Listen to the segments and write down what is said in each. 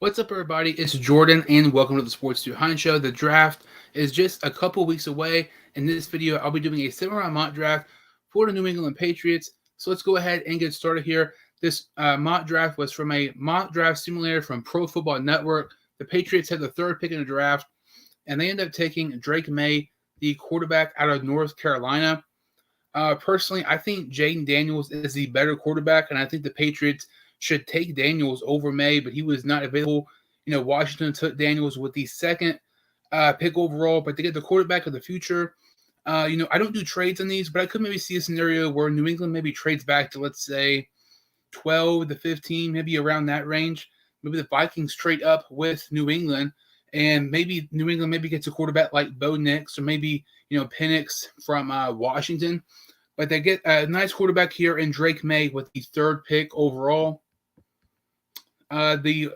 What's up, everybody? It's Jordan, and welcome to the Sports 200 Show. The draft is just a couple weeks away. In this video, I'll be doing a 7-round mock draft for the New England Patriots. So let's go ahead and get started here. This mock draft was from a mock draft simulator from Pro Football Network. The Patriots had the third pick in the draft, and they ended up taking Drake May, the quarterback out of North Carolina. Personally, I think Jaden Daniels is the better quarterback, and I think the Patriots should take Daniels over May, but he was not available. Washington took Daniels with the second pick overall, but to get the quarterback of the future, I don't do trades on these, but I could maybe see a scenario where New England maybe trades back to, let's say, 12 to 15, maybe around that range. Maybe the Vikings trade up with New England, and maybe New England maybe gets a quarterback like Bo Nix or maybe, Penix from Washington. But they get a nice quarterback here in Drake May with the third pick overall. The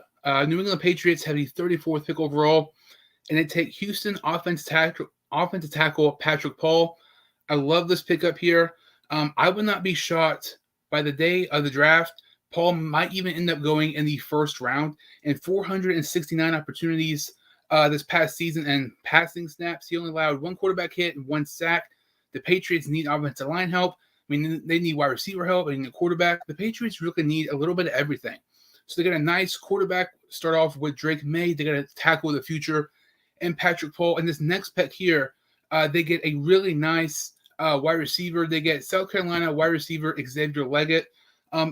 New England Patriots have the 34th pick overall, and they take Houston offensive tackle Patrick Paul. I love this pickup here. I would not be shocked by the day of the draft. Paul might even end up going in the first round. In 469 opportunities this past season and passing snaps, he only allowed one quarterback hit and one sack. The Patriots need offensive line help. I mean, they need wide receiver help and a quarterback. The Patriots really need a little bit of everything. So they get a nice quarterback, start off with Drake May. They get a tackle of the future and Patrick Paul. And this next pick here, they get a really nice wide receiver. They get South Carolina wide receiver Xavier Leggett.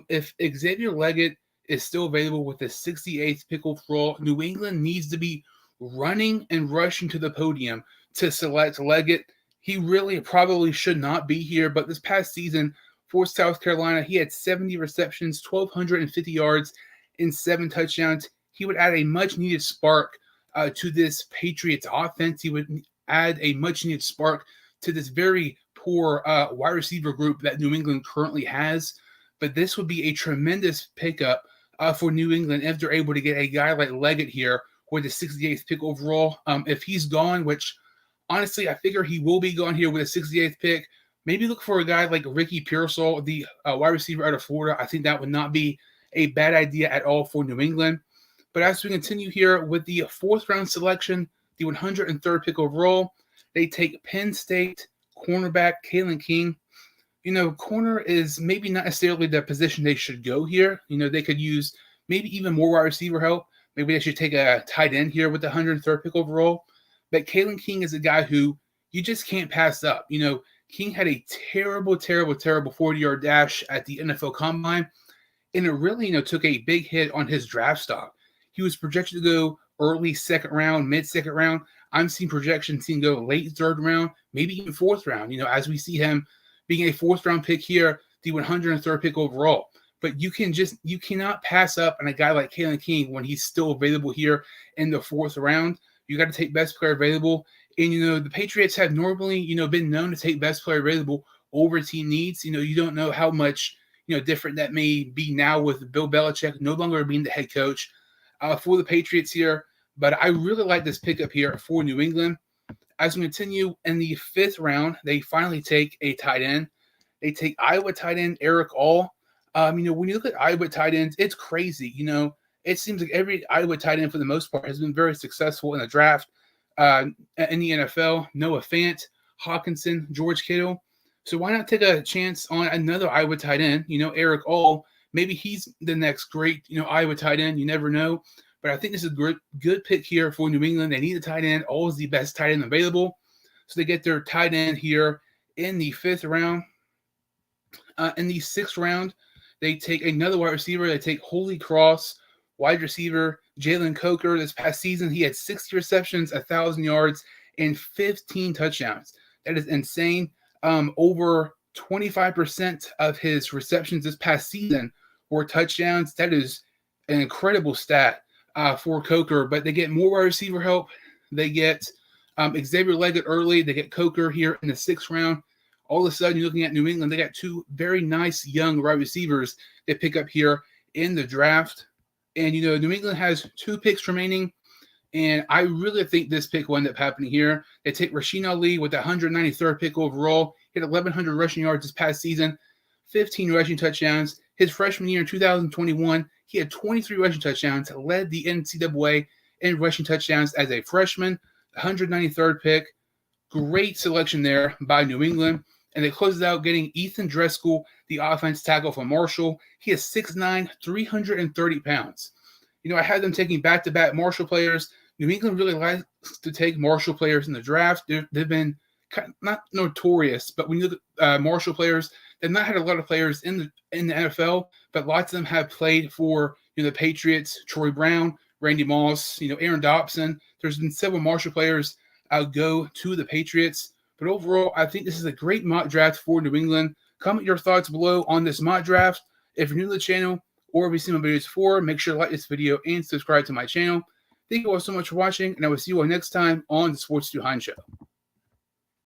If Xavier Leggett is still available with the 68th pick overall, New England needs to be running and rushing to the podium to select Leggett. He really probably should not be here, but this past season for South Carolina, he had 70 receptions, 1,250 yards, and 7 touchdowns. He would add a much-needed spark to this Patriots offense. He would add a much-needed spark to this very poor wide receiver group that New England currently has. But this would be a tremendous pickup for New England if they're able to get a guy like Leggett here with the 68th pick overall. If he's gone, which honestly I figure he will be gone here with a 68th pick, maybe look for a guy like Ricky Pearsall, the wide receiver out of Florida. I think that would not be a bad idea at all for New England. But as we continue here with the 4th round selection, the 103rd pick overall, they take Penn State cornerback Kalen King. Corner is maybe not necessarily the position they should go here. They could use maybe even more wide receiver help. Maybe they should take a tight end here with the 103rd pick overall. But Kalen King is a guy who you just can't pass up. King had a terrible 40-yard dash at the NFL Combine, and it really, took a big hit on his draft stock. He was projected to go early second round, mid-second round. I'm seeing projections seeing go late third round, maybe even fourth round, as we see him being a 4th round pick here, the 103rd pick overall. But you cannot pass up on a guy like Kalen King when he's still available here in the 4th round. You got to take best player available. And, the Patriots have normally, been known to take best player available over team needs. You don't know how much, different that may be now with Bill Belichick no longer being the head coach for the Patriots here. But I really like this pickup here for New England. As we continue in the 5th round, they finally take a tight end. They take Iowa tight end Eric All. When you look at Iowa tight ends, it's crazy. It seems like every Iowa tight end for the most part has been very successful in the draft in the NFL. Noah Fant, Hawkinson, George Kittle. So why not take a chance on another Iowa tight end? Eric All. Maybe he's the next great, Iowa tight end. You never know. But I think this is a good pick here for New England. They need a tight end. All is the best tight end available. So they get their tight end here in the 5th round. In the 6th round, they take another wide receiver. They take Holy Cross wide receiver Jalen Coker. This past season, he had 60 receptions, 1,000 yards, and 15 touchdowns. That is insane. Over 25% of his receptions this past season were touchdowns. That is an incredible stat for Coker. But they get more wide receiver help. They get Xavier Leggett early. They get Coker here in the 6th round. All of a sudden, you're looking at New England. They got 2 very nice young wide receivers they pick up here in the draft. And, New England has 2 picks remaining. And I really think this pick will end up happening here. They take Rasheen Ali with the 193rd pick overall. Hit 1,100 rushing yards this past season, 15 rushing touchdowns. His freshman year in 2021, He had 23 rushing touchdowns, led the NCAA in rushing touchdowns as a freshman, 193rd pick. Great selection there by New England. And they closed it out getting Ethan Driscoll, the offense tackle from Marshall. He is 6'9", 330 pounds. You know, I had them taking back-to-back Marshall players. New England really likes to take Marshall players in the draft. They've been not notorious, but when you look at Marshall players, they've not had a lot of players in the NFL, but lots of them have played for the Patriots, Troy Brown, Randy Moss, Aaron Dobson. There's been several Marshall players go to the Patriots. But overall, I think this is a great mock draft for New England. Comment your thoughts below on this mock draft. If you're new to the channel or if you've seen my videos before, make sure to like this video and subscribe to my channel. Thank you all so much for watching, and I will see you all next time on the Sports 2 Show.